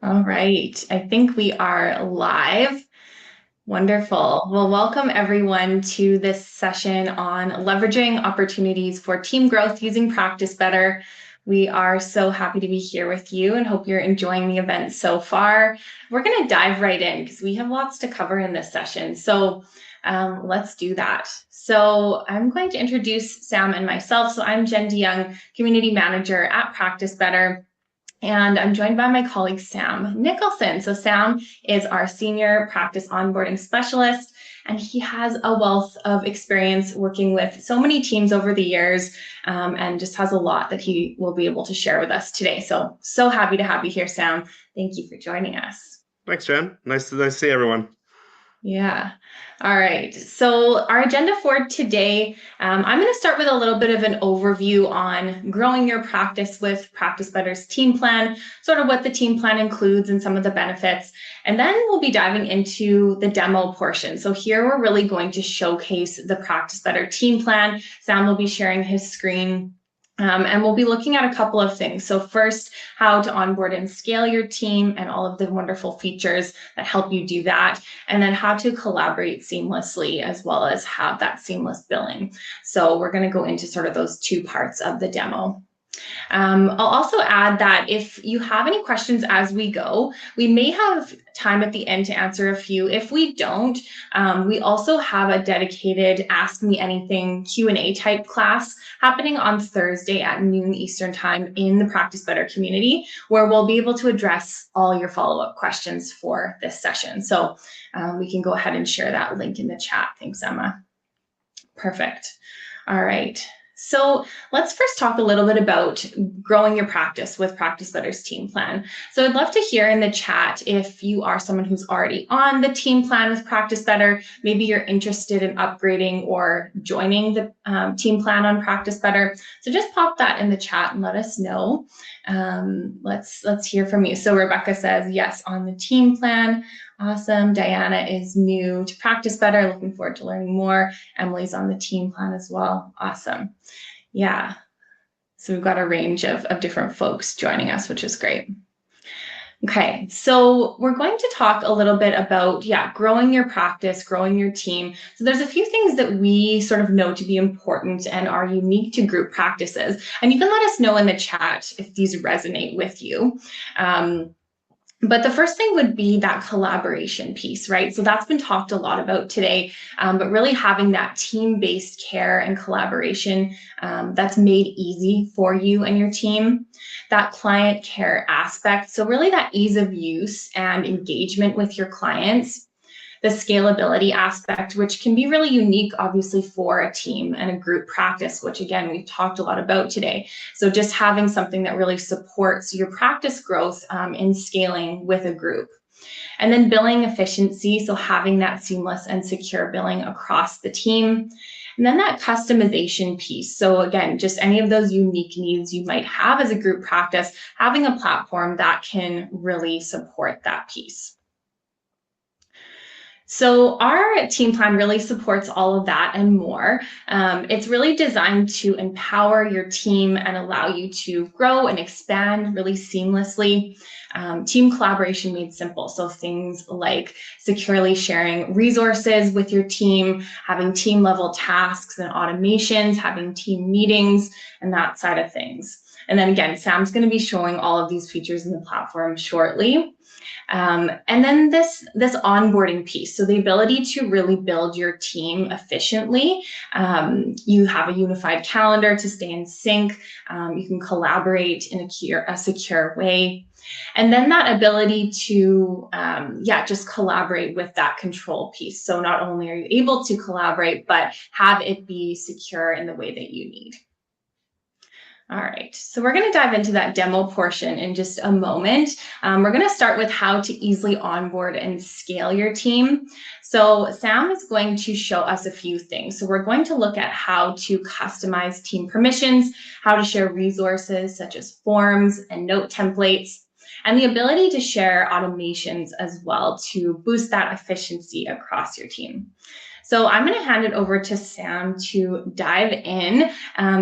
All right, I think we are live. Wonderful. Well, welcome everyone to this session on leveraging opportunities for team growth using Practice Better. We are so happy to be here with you and hope you're enjoying the event so far. We're going to dive right in because we have lots to cover in this session. So let's do that. So I'm going to introduce Sam and myself. So I'm Jen DeYoung, Community Manager at Practice Better. And I'm joined by my colleague, Sam Nicholson. So Sam is our senior practice onboarding specialist, and he has a wealth of experience working with so many teams over the years, and just has a lot that he will be able to share with us today. So happy to have you here, Sam. Thank you for joining us. Thanks, Jen. Nice to see everyone. Yeah. All right. So our agenda for today, I'm going to start with a little bit of an overview on growing your practice with Practice Better's team plan, sort of what the team plan includes and some of the benefits. And then we'll be diving into the demo portion. So here we're really going to showcase the Practice Better team plan. Sam will be sharing his screen. And we'll be looking at a couple of things. So first, how to onboard and scale your team and all of the wonderful features that help you do that. And then how to collaborate seamlessly as well as have that seamless billing. So we're going to go into sort of those two parts of the demo. I'll also add that if you have any questions as we go, we may have time at the end to answer a few. If we don't, we also have a dedicated Ask Me Anything Q&A type class happening on Thursday at noon Eastern time in the Practice Better community, where we'll be able to address all your follow-up questions for this session. So we can go ahead and share that link in the chat. Thanks, Emma. Perfect. All right. So let's first talk a little bit about growing your practice with Practice Better's team plan. So I'd love to hear in the chat if you are someone who's already on the team plan with Practice Better, maybe you're interested in upgrading or joining the team plan on Practice Better. So just pop that in the chat and let us know. Let's hear from you. So Rebecca says, yes, on the team plan. Awesome. Diana is new to Practice Better, looking forward to learning more. Emily's on the team plan as well. Awesome. Yeah. So we've got a range of different folks joining us, which is great. Okay, so we're going to talk a little bit about, growing your practice, growing your team. So there's a few things that we sort of know to be important and are unique to group practices. And you can let us know in the chat if these resonate with you. But the first thing would be that collaboration piece, right? So that's been talked a lot about today, but really having that team-based care and collaboration that's made easy for you and your team. That client care aspect, so really that ease of use and engagement with your clients. The scalability aspect, which can be really unique, obviously, for a team and a group practice, which again, we've talked a lot about today. So just having something that really supports your practice growth in scaling with a group. And then billing efficiency, so having that seamless and secure billing across the team. And then that customization piece. So again, just any of those unique needs you might have as a group practice, having a platform that can really support that piece. So our team plan really supports all of that and more. It's really designed to empower your team and allow you to grow and expand really seamlessly. Team collaboration made simple. So things like securely sharing resources with your team, having team level tasks and automations, having team meetings, and that side of things. And then again, Sam's going to be showing all of these features in the platform shortly. And then this onboarding piece, so the ability to really build your team efficiently. You have a unified calendar to stay in sync. You can collaborate in a secure way. And then that ability to, just collaborate with that control piece. So not only are you able to collaborate, but have it be secure in the way that you need. All right, so we're going to dive into that demo portion in just a moment. We're going to start with how to easily onboard and scale your team. So Sam is going to show us a few things. So we're going to look at how to customize team permissions, how to share resources such as forms and note templates, and the ability to share automations as well to boost that efficiency across your team. So I'm going to hand it over to Sam to dive in.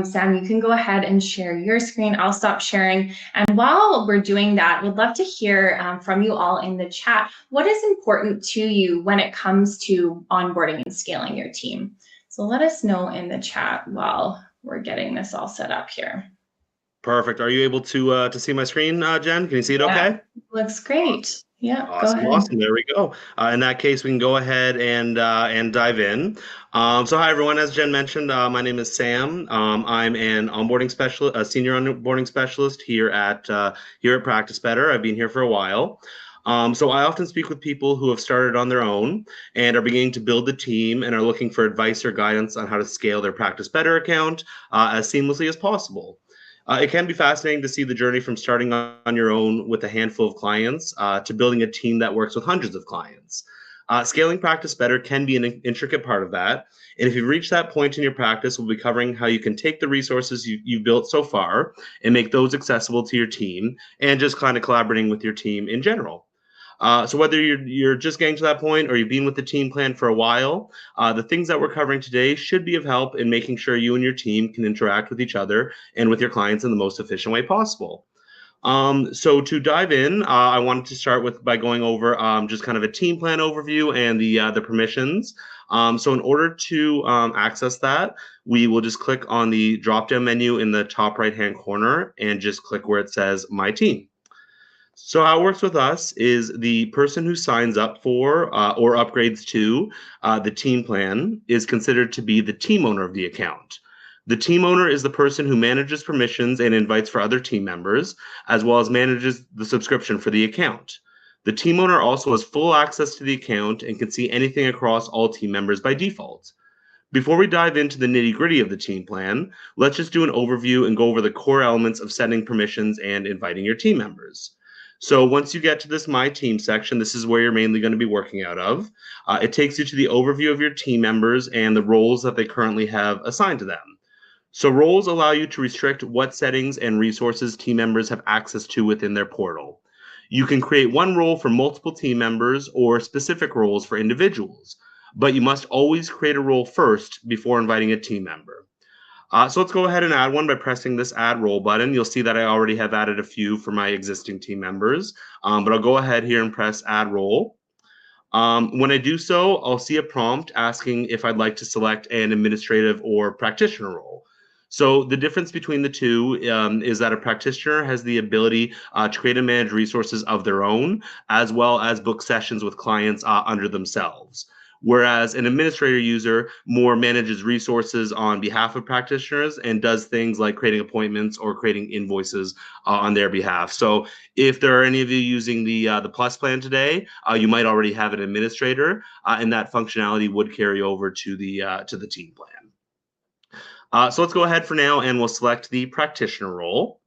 Sam, you can go ahead and share your screen. I'll stop sharing. And while we're doing that, we'd love to hear from you all in the chat. What is important to you when it comes to onboarding and scaling your team? So let us know in the chat while we're getting this all set up here. Perfect. Are you able to see my screen, Jen? Can you see it okay? Looks great. Yeah, Awesome, go ahead. awesome. There we go. In that case, we can go ahead and dive in. So hi, everyone. As Jen mentioned, my name is Sam. I'm an onboarding specialist, a senior onboarding specialist here at Practice Better. I've been here for a while. So I often speak with people who have started on their own and are beginning to build a team and are looking for advice or guidance on how to scale their Practice Better account as seamlessly as possible. It can be fascinating to see the journey from starting on your own with a handful of clients to building a team that works with hundreds of clients. Scaling Practice Better can be an intricate part of that. And if you've reached that point in your practice, we'll be covering how you can take the resources you've built so far and make those accessible to your team and just kind of collaborating with your team in general. So whether you're just getting to that point or you've been with the team plan for a while, the things that we're covering today should be of help in making sure you and your team can interact with each other and with your clients in the most efficient way possible. So to dive in, I wanted to start by going over just kind of a team plan overview and the permissions. So in order to access that, we will just click on the drop-down menu in the top right-hand corner and just click where it says My Team. So how it works with us is the person who signs up for or upgrades to the team plan is considered to be the team owner of the account. The team owner is the person who manages permissions and invites for other team members, as well as manages the subscription for the account. The team owner also has full access to the account and can see anything across all team members by default. Before we dive into the nitty-gritty of the team plan, let's just do an overview and go over the core elements of setting permissions and inviting your team members. So once you get to this My Team section, this is where you're mainly going to be working out of. It takes you to the overview of your team members and the roles that they currently have assigned to them. So roles allow you to restrict what settings and resources team members have access to within their portal. You can create one role for multiple team members or specific roles for individuals, but you must always create a role first before inviting a team member. So let's go ahead and add one by pressing this Add Role button. You'll see that I already have added a few for my existing team members, but I'll go ahead here and press Add Role. When I do so, I'll see a prompt asking if I'd like to select an administrative or practitioner role. So the difference between the two is that a practitioner has the ability to create and manage resources of their own, as well as book sessions with clients under themselves. Whereas an administrator user more manages resources on behalf of practitioners and does things like creating appointments or creating invoices on their behalf. So if there are any of you using the Plus plan today, you might already have an administrator, and that functionality would carry over to the team plan. So let's go ahead for now, and we'll select the practitioner role.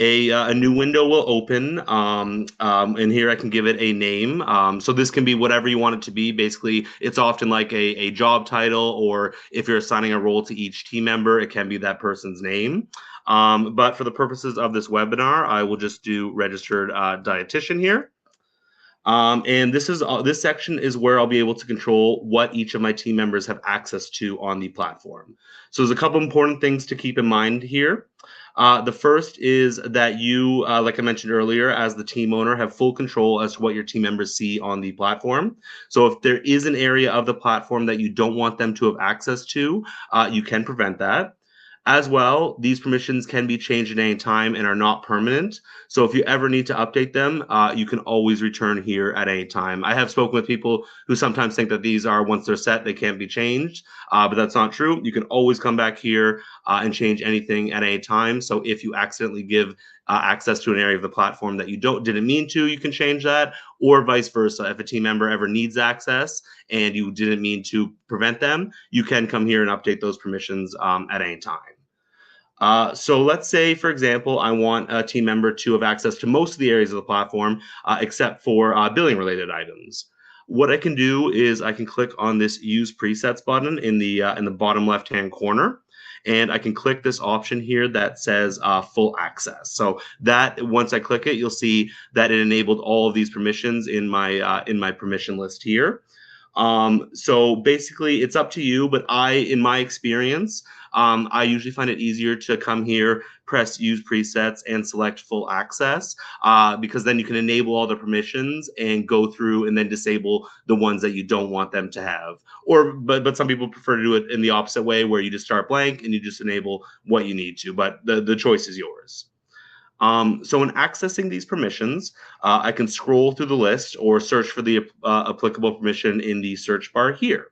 A new window will open, and here I can give it a name. So this can be whatever you want it to be. Basically, it's often like a job title, or if you're assigning a role to each team member, it can be that person's name. But for the purposes of this webinar, I will just do registered dietitian here. And this section is where I'll be able to control what each of my team members have access to on the platform. So there's a couple important things to keep in mind here. The first is that you, like I mentioned earlier, as the team owner, have full control as to what your team members see on the platform. So if there is an area of the platform that you don't want them to have access to, you can prevent that. As well, these permissions can be changed at any time and are not permanent. So if you ever need to update them, you can always return here at any time. I have spoken with people who sometimes think that these are, once they're set, they can't be changed, but that's not true. You can always come back here and change anything at any time. So if you accidentally give access to an area of the platform that you didn't mean to, you can change that, or vice versa. If a team member ever needs access and you didn't mean to prevent them, you can come here and update those permissions at any time. So let's say, for example, I want a team member to have access to most of the areas of the platform, except for billing related items. What I can do is I can click on this Use Presets button in the bottom left-hand corner, and I can click this option here that says Full Access. So that, once I click it, you'll see that it enabled all of these permissions in my permission list here. So basically, it's up to you. But in my experience, I usually find it easier to come here, press use presets, and select full access, because then you can enable all the permissions and go through and then disable the ones that you don't want them to have. But some people prefer to do it in the opposite way, where you just start blank and you just enable what you need to. But the choice is yours. So in accessing these permissions, I can scroll through the list or search for the applicable permission in the search bar here.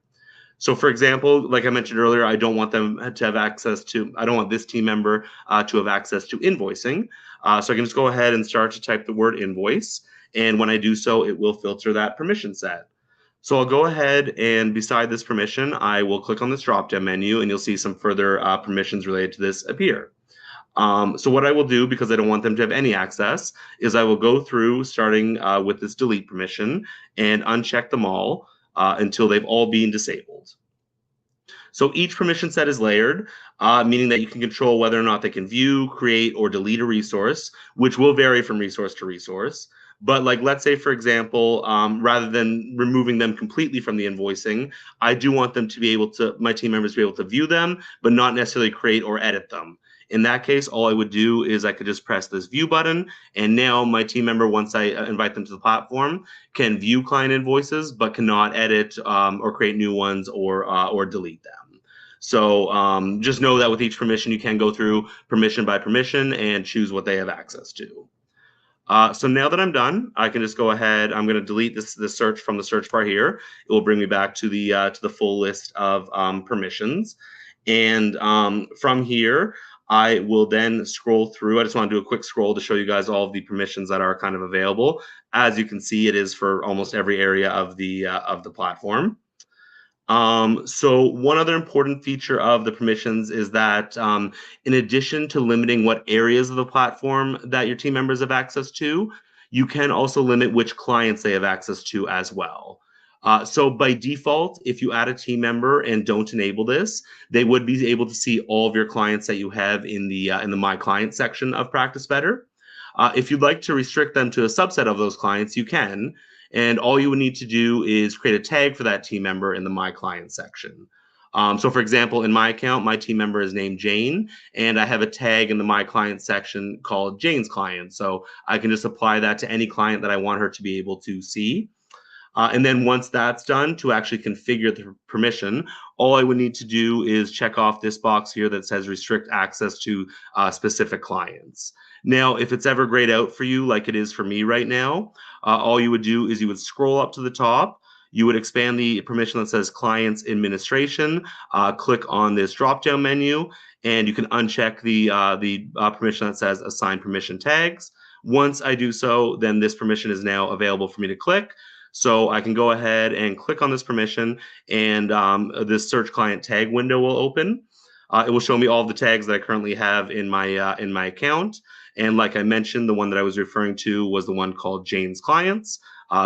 So for example, like I mentioned earlier, I don't want this team member to have access to invoicing. So I can just go ahead and start to type the word invoice. And when I do so, it will filter that permission set. So I'll go ahead and beside this permission, I will click on this drop-down menu and you'll see some further permissions related to this appear. So what I will do, because I don't want them to have any access, is I will go through starting with this delete permission and uncheck them all until they've all been disabled. So each permission set is layered, meaning that you can control whether or not they can view, create, or delete a resource, which will vary from resource to resource. But like, let's say, for example, rather than removing them completely from the invoicing, I do want them to be able to, my team members to be able to view them, but not necessarily create or edit them. In that case, all I would do is I could just press this view button, and now my team member, once I invite them to the platform, can view client invoices, but cannot edit or create new ones or delete them. So just know that with each permission, you can go through permission by permission and choose what they have access to. So now that I'm done, I can just go ahead. I'm going to delete this search from the search bar here. It will bring me back to the full list of permissions, and from here, I will then scroll through. I just want to do a quick scroll to show you guys all of the permissions that are kind of available. As you can see, it is for almost every area of the platform. So one other important feature of the permissions is that in addition to limiting what areas of the platform that your team members have access to, you can also limit which clients they have access to as well. So by default, if you add a team member and don't enable this, they would be able to see all of your clients that you have in the My Client section of Practice Better. If you'd like to restrict them to a subset of those clients, you can. And all you would need to do is create a tag for that team member in the My Client section. So for example, in my account, my team member is named Jane, and I have a tag in the My Client section called Jane's Client. So I can just apply that to any client that I want her to be able to see. And then once that's done, to actually configure the permission, all I would need to do is check off this box here that says restrict access to specific clients. Now, if it's ever grayed out for you, like it is for me right now, all you would do is you would scroll up to the top. You would expand the permission that says Clients Administration, click on this drop-down menu, and you can uncheck the permission that says Assign Permission Tags. Once I do so, then this permission is now available for me to click. So I can go ahead and click on this permission, and this search client tag window will open. It will show me all of the tags that I currently have in my account. And like I mentioned, the one that I was referring to was the one called Jane's Clients.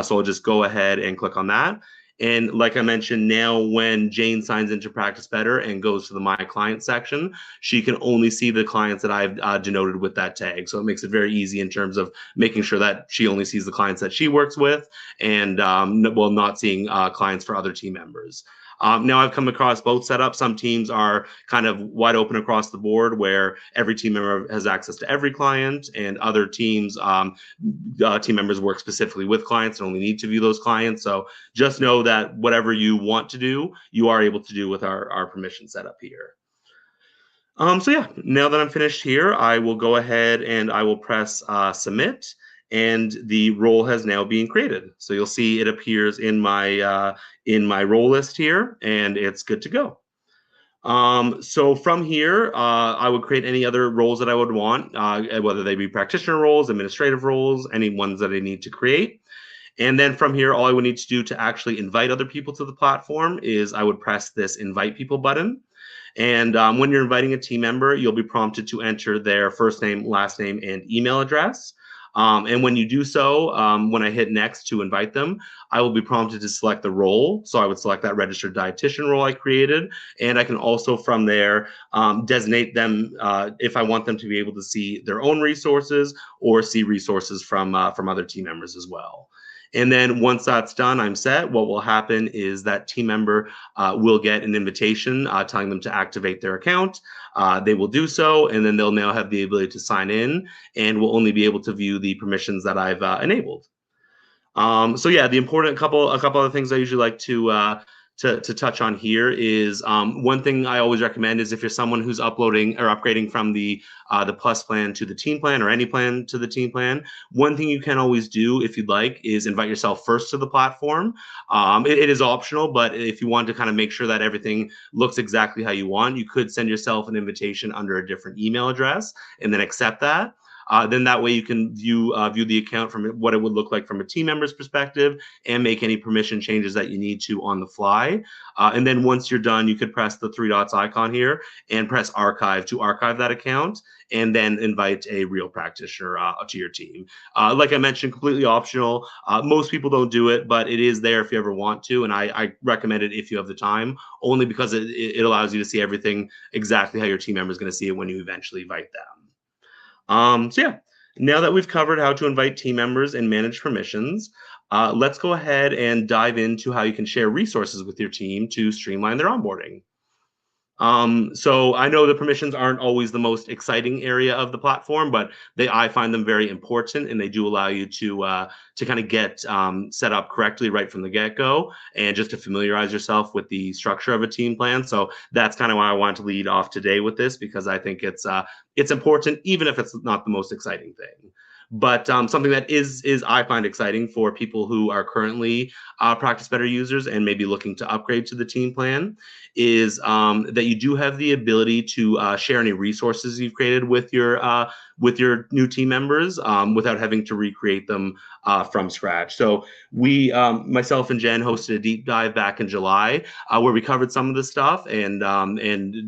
So I'll just go ahead and click on that. And like I mentioned, now when Jane signs into Practice Better and goes to the My Client section, she can only see the clients that I've denoted with that tag. So it makes it very easy in terms of making sure that she only sees the clients that she works with, and not seeing clients for other team members. Now I've come across both setups. Some teams are kind of wide open across the board, where every team member has access to every client, and other teams, team members work specifically with clients and only need to view those clients. So just know that whatever you want to do, you are able to do with our permission setup here. So yeah, now that I'm finished here, I will go ahead and I will press submit, and the role has now been created. So you'll see it appears in my role list here, and it's good to go. So from here, I would create any other roles that I would want, whether they be practitioner roles, administrative roles, any ones that I need to create. And then from here, all I would need to do to actually invite other people to the platform is I would press this invite people button. And when you're inviting a team member, you'll be prompted to enter their first name, last name, and email address. And when you do so, when I hit next to invite them, I will be prompted to select the role. So I would select that registered dietitian role I created. And I can also from there designate them if I want them to be able to see their own resources or see resources from other team members as well. And then once that's done, I'm set. What will happen is that team member will get an invitation telling them to activate their account. They will do so, and then they'll now have the ability to sign in and will only be able to view the permissions that I've enabled. So yeah, a couple other things I usually like to touch on here is one thing I always recommend is if you're someone who's uploading or upgrading from the Plus plan to the Team plan or any plan to the Team plan, one thing you can always do if you'd like is invite yourself first to the platform. It is optional, but if you want to kind of make sure that everything looks exactly how you want, you could send yourself an invitation under a different email address and then accept that. Then that way you can view the account from what it would look like from a team member's perspective and make any permission changes that you need to on the fly. And then once you're done, you could press the three dots icon here and press archive to archive that account and then invite a real practitioner to your team. Like I mentioned, completely optional. Most people don't do it, but it is there if you ever want to. And I recommend it if you have the time, only because it allows you to see everything exactly how your team member is going to see it when you eventually invite them. So yeah, now that we've covered how to invite team members and manage permissions, let's go ahead and dive into how you can share resources with your team to streamline their onboarding. So I know the permissions aren't always the most exciting area of the platform, but I find them very important, and they do allow you to kind of get set up correctly right from the get-go, and just to familiarize yourself with the structure of a team plan. So that's kind of why I want to lead off today with this, because I think it's important, even if it's not the most exciting thing. But something that is I find exciting for people who are currently Practice Better users and maybe looking to upgrade to the team plan is that you do have the ability to share any resources you've created with your new team members without having to recreate them from scratch. So we, myself and Jen, hosted a deep dive back in July where we covered some of this stuff, and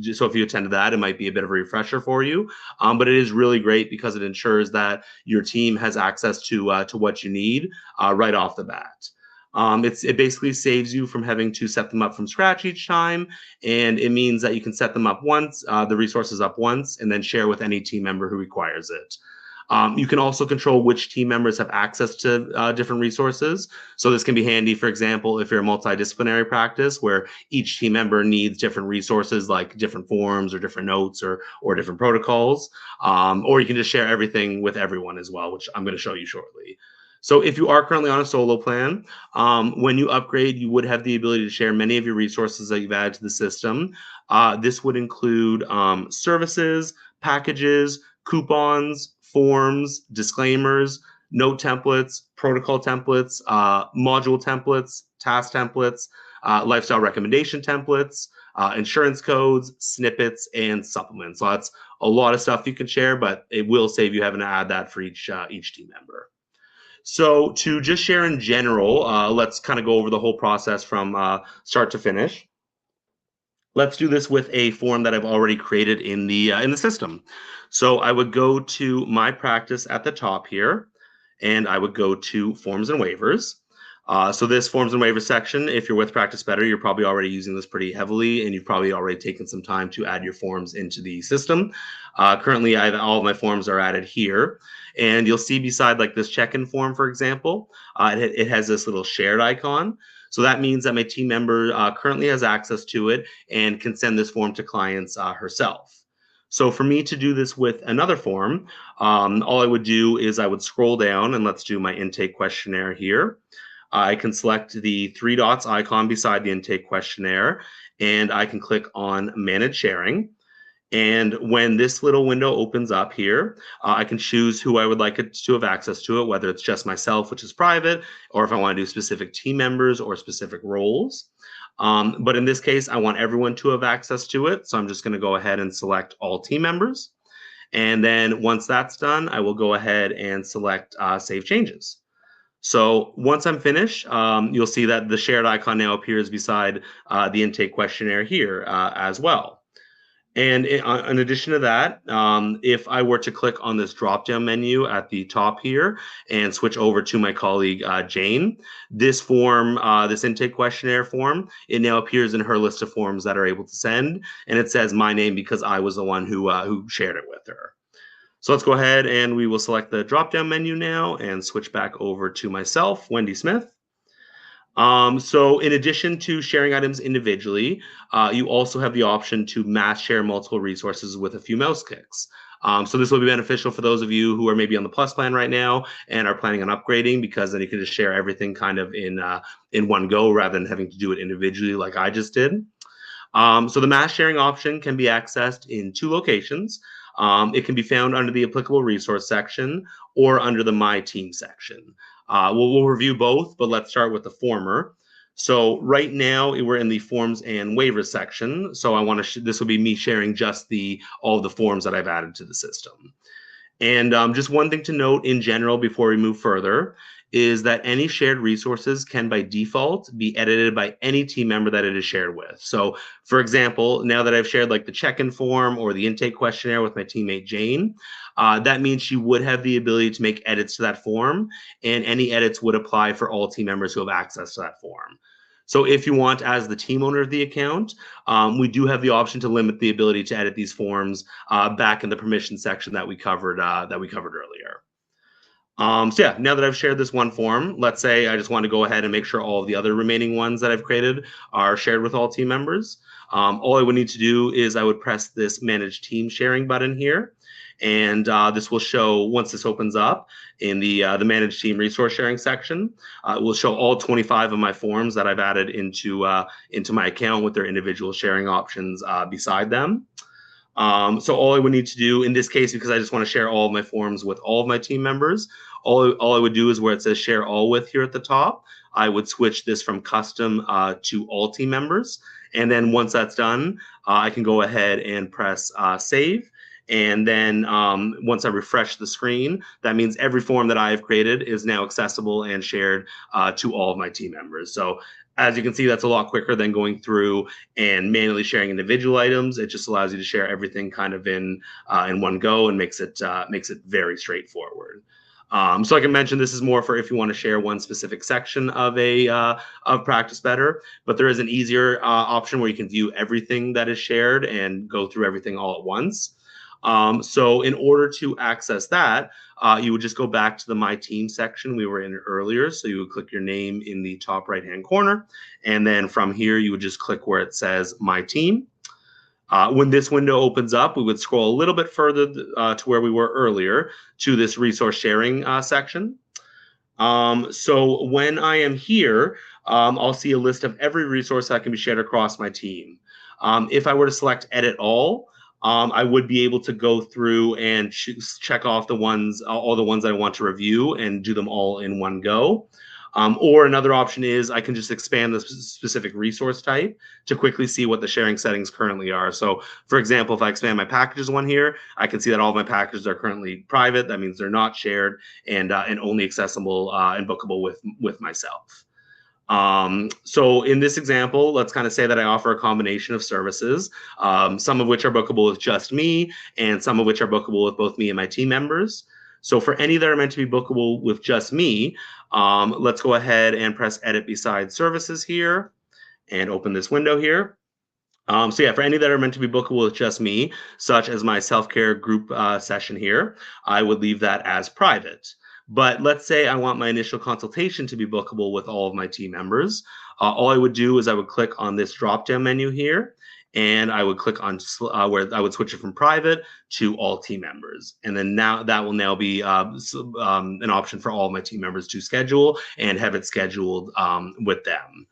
just, so if you attended that, it might be a bit of a refresher for you. But it is really great because it ensures that your team has access to what you need right off the bat. It basically saves you from having to set them up from scratch each time, and it means that you can set them up once, the resources up once, and then share with any team member who requires it. You can also control which team members have access to different resources. So this can be handy, for example, if you're a multidisciplinary practice where each team member needs different resources like different forms or different notes or different protocols. Or you can just share everything with everyone as well, which I'm going to show you shortly. So if you are currently on a solo plan, when you upgrade, you would have the ability to share many of your resources that you've added to the system. This would include services, packages, coupons, forms, disclaimers, note templates, protocol templates, module templates, task templates, lifestyle recommendation templates, insurance codes, snippets, and supplements. So that's a lot of stuff you can share, but it will save you having to add that for each team member. So to just share in general, let's kind of go over the whole process from start to finish. Let's do this with a form that I've already created in the system. So I would go to My Practice at the top here, and I would go to Forms and Waivers. So this Forms and Waivers section, if you're with Practice Better, you're probably already using this pretty heavily, and you've probably already taken some time to add your forms into the system. Currently, all of my forms are added here. And you'll see beside like this check-in form, for example, it has this little shared icon. So that means that my team member currently has access to it and can send this form to clients herself. So for me to do this with another form, all I would do is I would scroll down, and let's do my intake questionnaire here. I can select the three dots icon beside the intake questionnaire, and I can click on Manage Sharing. And when this little window opens up here, I can choose who I would like it to have access to it, whether it's just myself, which is private, or if I want to do specific team members or specific roles. But in this case, I want everyone to have access to it. So I'm just going to go ahead and select all team members. And then once that's done, I will go ahead and select Save Changes. So once I'm finished, you'll see that the shared icon now appears beside the intake questionnaire here as well. And in addition to that, if I were to click on this drop-down menu at the top here and switch over to my colleague, Jane, this form, this intake questionnaire form, it now appears in her list of forms that are able to send. And it says my name because I was the one who shared it with her. So let's go ahead and we will select the drop-down menu now and switch back over to myself, Wendy Smith. So in addition to sharing items individually, you also have the option to mass share multiple resources with a few mouse clicks. So this will be beneficial for those of you who are maybe on the Plus plan right now and are planning on upgrading, because then you can just share everything kind of in one go rather than having to do it individually like I just did. So the mass sharing option can be accessed in two locations. It can be found under the applicable resource section or under the My Team section. We'll review both, but let's start with the former. So right now we're in the forms and waivers section. So I want to, this will be me sharing just all of the forms that I've added to the system. And just one thing to note in general before we move further is that any shared resources can by default be edited by any team member that it is shared with. So for example, now that I've shared like the check-in form or the intake questionnaire with my teammate Jane, that means she would have the ability to make edits to that form, and any edits would apply for all team members who have access to that form. So if you want, as the team owner of the account, we do have the option to limit the ability to edit these forms back in the permission section that we covered earlier. So yeah, now that I've shared this one form, let's say I just want to go ahead and make sure all of the other remaining ones that I've created are shared with all team members. All I would need to do is I would press this Manage Team Sharing button here. And this will show, once this opens up in the Manage Team Resource Sharing section, it will show all 25 of my forms that I've added into my account with their individual sharing options beside them. So all I would need to do in this case, because I just want to share all of my forms with all of my team members, all I would do is where it says share all with here at the top, I would switch this from custom to all team members. And then once that's done, I can go ahead and press save. And then once I refresh the screen, that means every form that I have created is now accessible and shared to all of my team members. So as you can see, that's a lot quicker than going through and manually sharing individual items. It just allows you to share everything kind of in one go and makes it very straightforward. So like I mentioned, this is more for if you want to share one specific section of Practice Better, but there is an easier option where you can view everything that is shared and go through everything all at once. So in order to access that, you would just go back to the My Team section we were in earlier. So you would click your name in the top right-hand corner. And then from here, you would just click where it says My Team. When this window opens up, we would scroll a little bit further to where we were earlier to this resource sharing section. So when I am here, I'll see a list of every resource that can be shared across my team. If I were to select Edit All, I would be able to go through and check off all the ones I want to review and do them all in one go. Or another option is I can just expand the specific resource type to quickly see what the sharing settings currently are. So for example, if I expand my packages one here, I can see that all of my packages are currently private. That means they're not shared and only accessible and bookable with myself. So in this example, let's kind of say that I offer a combination of services, some of which are bookable with just me and some of which are bookable with both me and my team members. So for any that are meant to be bookable with just me, let's go ahead and press Edit Beside Services here and open this window here. So yeah, for any that are meant to be bookable with just me, such as my self-care group session here, I would leave that as private. But let's say I want my initial consultation to be bookable with all of my team members. All I would do is I would click on this drop-down menu here, and I would click on where I would switch it from private to all team members. And then now that will now be an option for all of my team members to schedule and have it scheduled with them.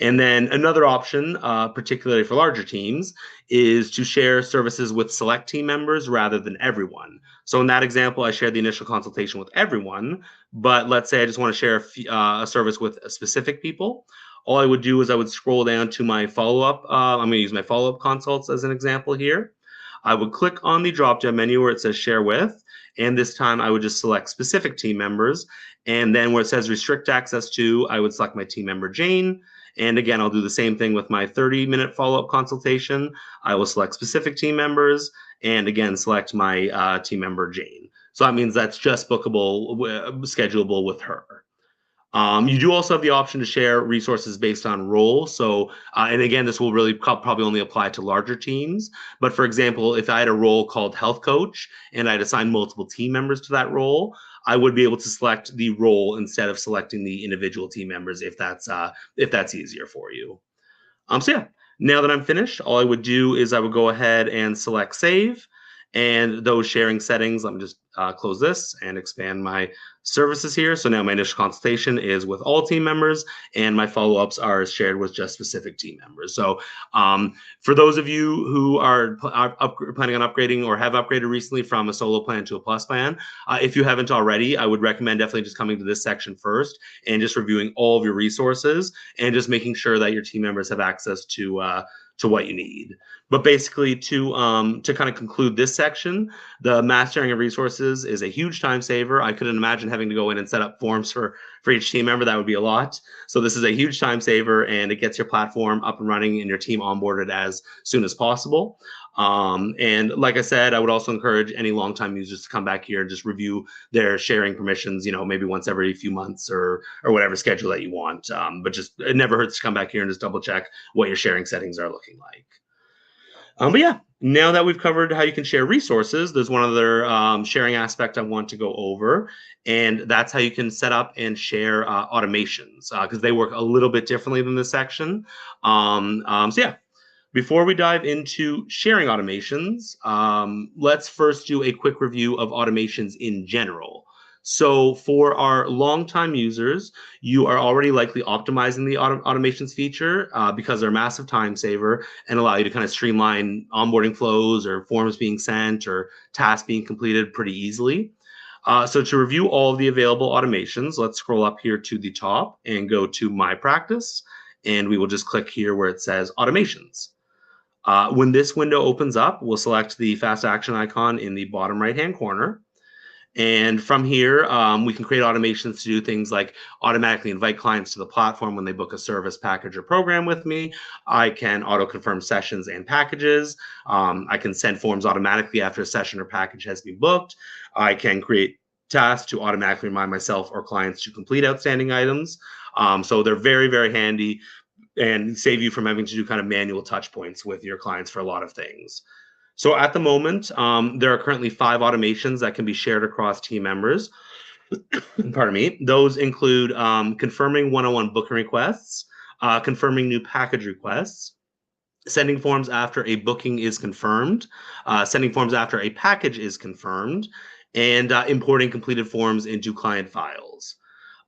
And then another option, particularly for larger teams, is to share services with select team members rather than everyone. So in that example, I shared the initial consultation with everyone, but let's say I just want to share a service with specific people. All I would do is I would scroll down to my follow-up. I'm going to use my follow-up consults as an example here. I would click on the drop-down menu where it says Share With, and this time I would just select specific team members. And then where it says Restrict Access To, I would select my team member Jane. And again, I'll do the same thing with my 30-minute follow-up consultation. I will select specific team members and again, select my team member Jane. So that means that's just bookable, schedulable with her. You do also have the option to share resources based on role. So, and again, this will really probably only apply to larger teams. But for example, if I had a role called health coach and I'd assign multiple team members to that role, I would be able to select the role instead of selecting the individual team members if that's easier for you. So yeah, now that I'm finished, all I would do is I would go ahead and select save, and those sharing settings. Let me just close this and expand my services here. So now my initial consultation is with all team members, and my follow-ups are shared with just specific team members. So for those of you who are planning on upgrading or have upgraded recently from a solo plan to a plus plan, if you haven't already, I would recommend definitely just coming to this section first and just reviewing all of your resources and just making sure that your team members have access to what you need. But basically, to kind of conclude this section, the mass sharing of resources is a huge time saver. I couldn't imagine having to go in and set up forms for each team member. That would be a lot. So this is a huge time saver, and it gets your platform up and running and your team onboarded as soon as possible. And like I said, I would also encourage any longtime users to come back here and just review their sharing permissions, maybe once every few months or whatever schedule that you want. But just it never hurts to come back here and just double check what your sharing settings are looking like. But yeah, now that we've covered how you can share resources, there's one other sharing aspect I want to go over, and that's how you can set up and share automations because they work a little bit differently than this section. So yeah, before we dive into sharing automations, let's first do a quick review of automations in general. So for our longtime users, you are already likely optimizing the automations feature because they're a massive time saver and allow you to kind of streamline onboarding flows or forms being sent or tasks being completed pretty easily. So to review all of the available automations, let's scroll up here to the top and go to My Practice, and we will just click here where it says Automations. When this window opens up, we'll select the fast action icon in the bottom right-hand corner. And from here, we can create automations to do things like automatically invite clients to the platform when they book a service, package, or program with me. I can auto-confirm sessions and packages. I can send forms automatically after a session or package has been booked. I can create tasks to automatically remind myself or clients to complete outstanding items. So they're very, very handy and save you from having to do kind of manual touch points with your clients for a lot of things. So at the moment, there are currently 5 automations that can be shared across team members. Pardon me. Those include confirming one-on-one booking requests, confirming new package requests, sending forms after a booking is confirmed, sending forms after a package is confirmed, and importing completed forms into client files.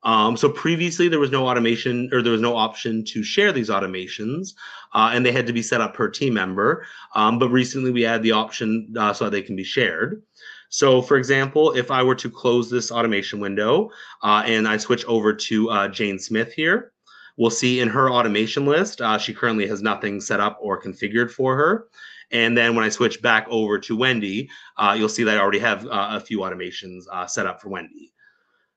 So previously there was no automation or there was no option to share these automations and they had to be set up per team member. But recently we added the option so that they can be shared. So for example, if I were to close this automation window and I switch over to Jane Smith here, we'll see in her automation list, she currently has nothing set up or configured for her. And then when I switch back over to Wendy, you'll see that I already have a few automations set up for Wendy.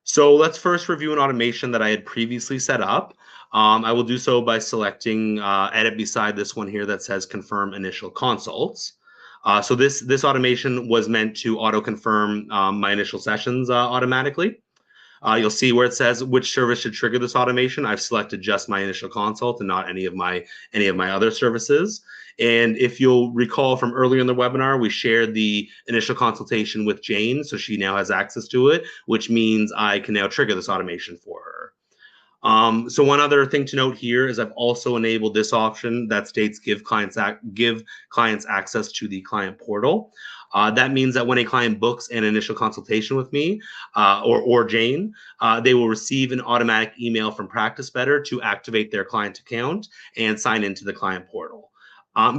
So let's first review an automation that I had previously set up. I will do so by selecting edit beside this one here that says confirm initial consults. So this automation was meant to auto-confirm my initial sessions automatically. You'll see where it says which service should trigger this automation. I've selected just my initial consult and not any of my other services. And if you'll recall from earlier in the webinar, we shared the initial consultation with Jane, so she now has access to it, which means I can now trigger this automation for her. So one other thing to note here is I've also enabled this option that states give clients access to the client portal. That means that when a client books an initial consultation with me or Jane, they will receive an automatic email from Practice Better to activate their client account and sign into the client portal.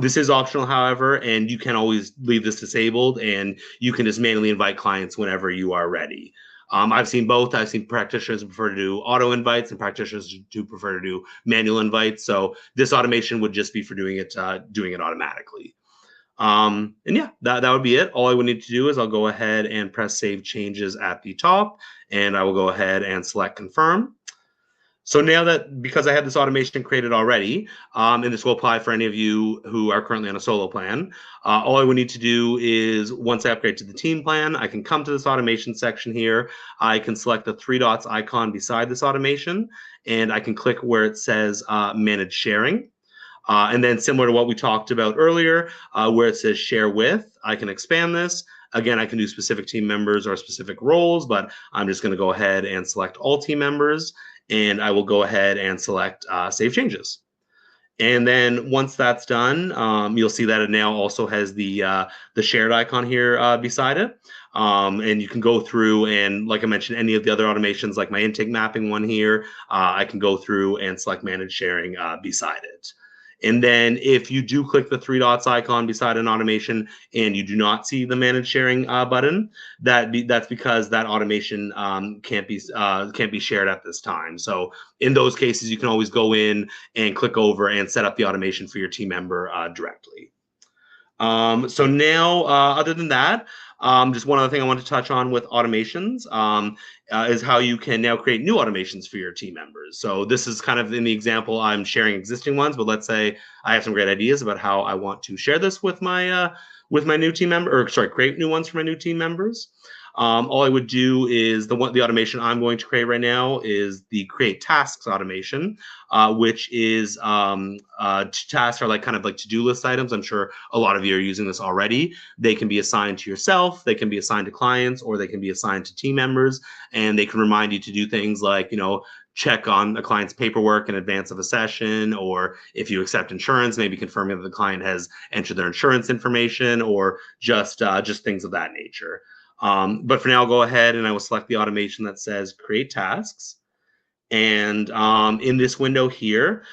This is optional, however, and you can always leave this disabled and you can just manually invite clients whenever you are ready. I've seen both. I've seen practitioners who prefer to do auto invites and practitioners who prefer to do manual invites. So this automation would just be for doing it automatically. And yeah, that would be it. All I would need to do is I'll go ahead and press save changes at the top, and I will go ahead and select confirm. So now that, because I have this automation created already, and this will apply for any of you who are currently on a solo plan, all I would need to do is once I upgrade to the team plan, I can come to this automation section here. I can select the three dots icon beside this automation, and I can click where it says manage sharing. And then similar to what we talked about earlier, where it says share with, I can expand this. Again, I can do specific team members or specific roles, but I'm just going to go ahead and select all team members, and I will go ahead and select Save Changes. And then once that's done, you'll see that it now also has the shared icon here beside it. And you can go through and, like I mentioned, any of the other automations, like my intake mapping one here, I can go through and select Manage Sharing beside it. And then if you do click the three dots icon beside an automation and you do not see the Manage Sharing button, that's because that automation can't be shared at this time. So in those cases, you can always go in and click over and set up the automation for your team member directly. So now, other than that, just one other thing I want to touch on with automations is how you can now create new automations for your team members. So this is kind of in the example, I'm sharing existing ones, but let's say I have some great ideas about how I want to share this with my new team member, or sorry, create new ones for my new team members. All I would do is the automation I'm going to create right now is the create tasks automation, which is tasks are like kind of like to-do list items. I'm sure a lot of you are using this already. They can be assigned to yourself, they can be assigned to clients, or they can be assigned to team members, and they can remind you to do things like, check on a client's paperwork in advance of a session, or if you accept insurance, maybe confirming that the client has entered their insurance information, or just things of that nature. But for now, I'll go ahead and I will select the automation that says create tasks. And in this window here,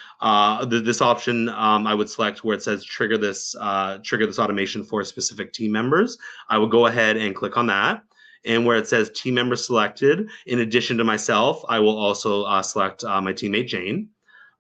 this option, I would select where it says trigger this automation for specific team members. I will go ahead and click on that. And where it says team member selected, in addition to myself, I will also select my teammate Jane.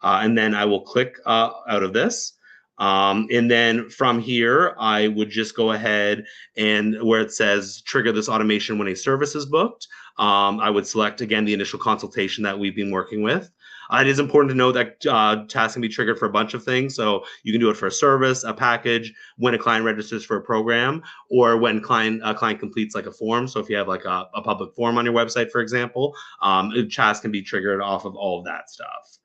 And then I will click out of this. And then from here, I would just go ahead and where it says trigger this automation when a service is booked, I would select again the initial consultation that we've been working with. It is important to know that tasks can be triggered for a bunch of things. So you can do it for a service, a package, when a client registers for a program, or when a client completes like a form. So if you have like a public form on your website, for example, tasks can be triggered off of all of that stuff.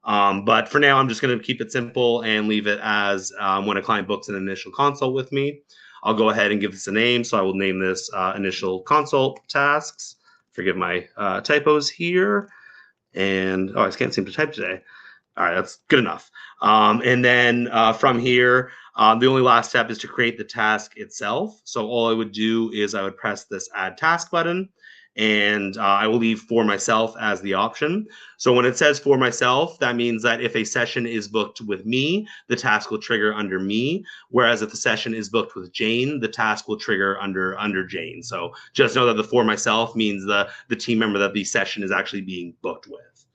But for now, I'm just going to keep it simple and leave it as when a client books an initial consult with me. I'll go ahead and give this a name. So I will name this initial consult tasks. Forgive my typos here. And I can't seem to type today. All right, that's good enough. And then from here, the only last step is to create the task itself. So all I would do is I would press this add task button, and I will leave for myself as the option. So when it says for myself, that means that if a session is booked with me, the task will trigger under me. Whereas if the session is booked with Jane, the task will trigger under Jane. So just know that the for myself means the team member that the session is actually being booked with.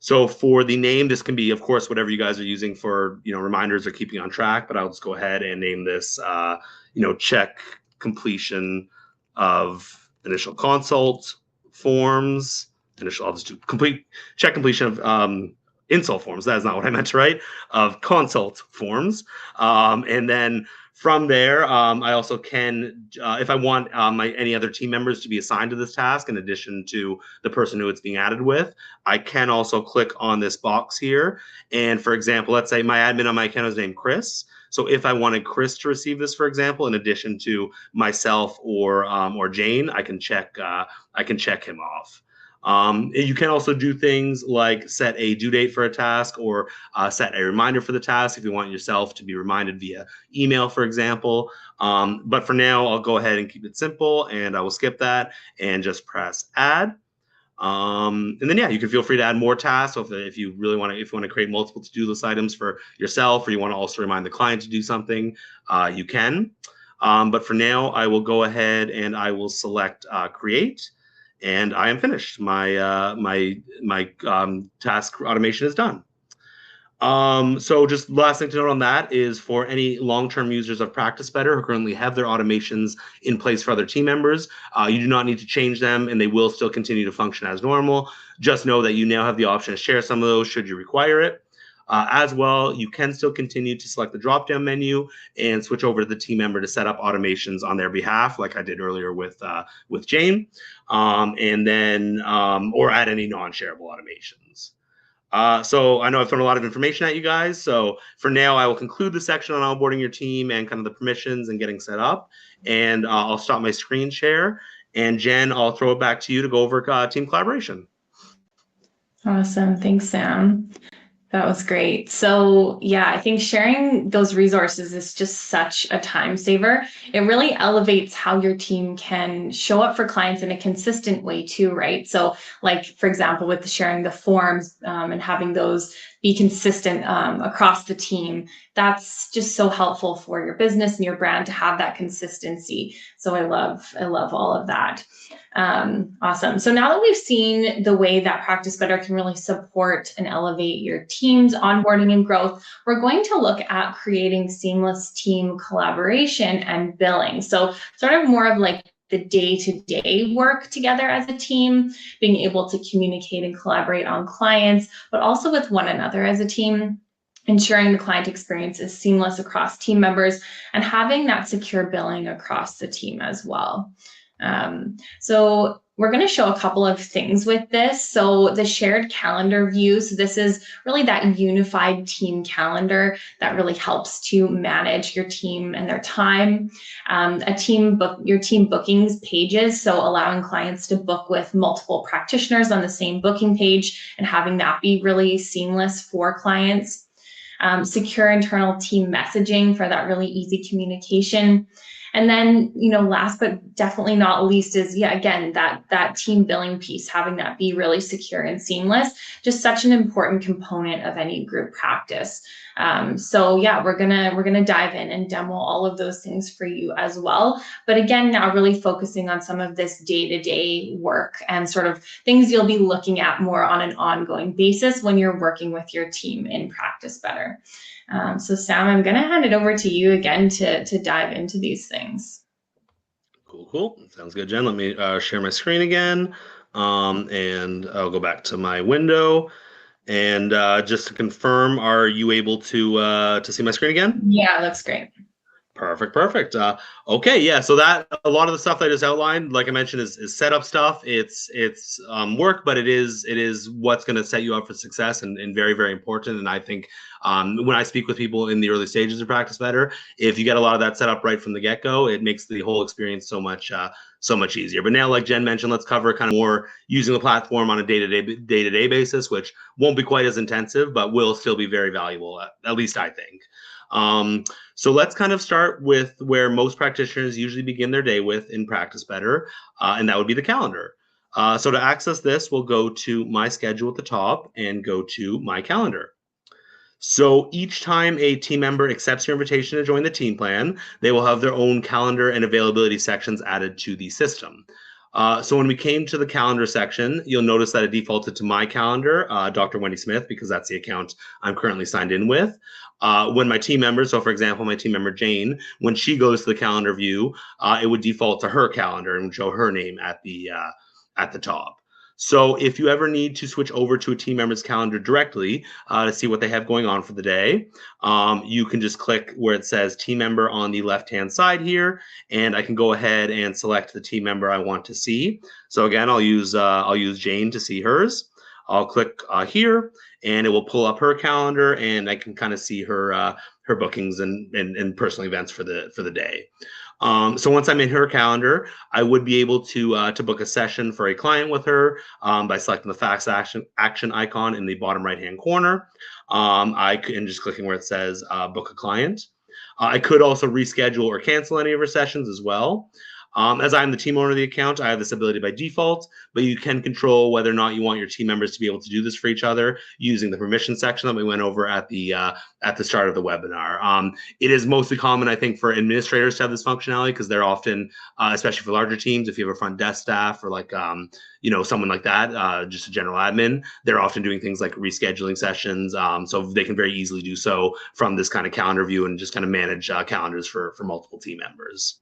So for the name, this can be, of course, whatever you guys are using for, reminders or keeping on track, but I'll just go ahead and name this, check completion of initial consult forms, I'll just do check completion of, insult forms. That is not what I meant to write, of consult forms. And then from there, I also can, if I want any other team members to be assigned to this task, in addition to the person who it's being added with, I can also click on this box here. And for example, let's say my admin on my account is named Chris. So if I wanted Chris to receive this, for example, in addition to myself or Jane, I can check him off. You can also do things like set a due date for a task, or set a reminder for the task if you want yourself to be reminded via email, for example. But for now, I'll go ahead and keep it simple, and I will skip that and just press add. And then, you can feel free to add more tasks. So if you really want to create multiple to-do list items for yourself, or you want to also remind the client to do something, you can. But for now, I will go ahead and I will select create. And I am finished. My task automation is done. So just last thing to note on that is for any long-term users of Practice Better who currently have their automations in place for other team members, you do not need to change them and they will still continue to function as normal. Just know that you now have the option to share some of those should you require it. As well, you can still continue to select the drop-down menu and switch over to the team member to set up automations on their behalf, like I did earlier with Jane, and then or add any non-shareable automations. So I know I've thrown a lot of information at you guys. So for now, I will conclude the section on onboarding your team and kind of the permissions and getting set up. And I'll stop my screen share. And Jen, I'll throw it back to you to go over team collaboration. Awesome. Thanks, Sam. That was great. So yeah, I think sharing those resources is just such a time saver. It really elevates how your team can show up for clients in a consistent way too, right? So like, for example, with sharing the forms and having those be consistent across the team, that's just so helpful for your business and your brand to have that consistency. So I love all of that. Awesome. So now that we've seen the way that Practice Better can really support and elevate your team's onboarding and growth, we're going to look at creating seamless team collaboration and billing. So sort of more of like the day-to-day work together as a team, being able to communicate and collaborate on clients, but also with one another as a team, ensuring the client experience is seamless across team members, and having that secure billing across the team as well. So we're going to show a couple of things with this. So the shared calendar view. So this is really that unified team calendar that really helps to manage your team and their time. Your team bookings pages. So allowing clients to book with multiple practitioners on the same booking page and having that be really seamless for clients. Secure internal team messaging for that really easy communication. And then, last but definitely not least is, again, that team billing piece, having that be really secure and seamless, just such an important component of any group practice. We're gonna dive in and demo all of those things for you as well. But again, now really focusing on some of this day-to-day work and sort of things you'll be looking at more on an ongoing basis when you're working with your team in Practice Better. So Sam, I'm going to hand it over to you again to dive into these things. Cool. Sounds good, Jen. Let me share my screen again, and I'll go back to my window. And just to confirm, are you able to see my screen again? Yeah, looks great. Perfect. Okay, yeah. So that a lot of the stuff that I just outlined, like I mentioned, is setup stuff. It's work, but it is what's going to set you up for success and very, very important. And I think when I speak with people in the early stages of Practice Better, if you get a lot of that set up right from the get-go, it makes the whole experience so much easier. But now, like Jen mentioned, let's cover kind of more using the platform on a day-to-day basis, which won't be quite as intensive, but will still be very valuable. At least I think. So let's kind of start with where most practitioners usually begin their day with in Practice Better, and that would be the calendar. So to access this, we'll go to My Schedule at the top and go to My Calendar. So each time a team member accepts your invitation to join the team plan, they will have their own calendar and availability sections added to the system. So when we came to the calendar section, you'll notice that it defaulted to my calendar, Dr. Wendy Smith, because that's the account I'm currently signed in with. When my team member, so for example, my team member Jane, when she goes to the calendar view, it would default to her calendar and show her name at the top. So if you ever need to switch over to a team member's calendar directly to see what they have going on for the day, you can just click where it says team member on the left-hand side here, and I can go ahead and select the team member I want to see. So again, I'll use Jane to see hers. I'll click here, and it will pull up her calendar, and I can kind of see her bookings and personal events for the day. So once I'm in her calendar, I would be able to book a session for a client with her by selecting the fast action icon in the bottom right-hand corner. And just clicking where it says book a client. I could also reschedule or cancel any of her sessions as well. As I'm the team owner of the account, I have this ability by default, but you can control whether or not you want your team members to be able to do this for each other using the permission section that we went over at the start of the webinar. It is mostly common, I think, for administrators to have this functionality because they're often, especially for larger teams, if you have a front desk staff or like someone like that, just a general admin, they're often doing things like rescheduling sessions, so they can very easily do so from this kind of calendar view and just kind of manage calendars for multiple team members.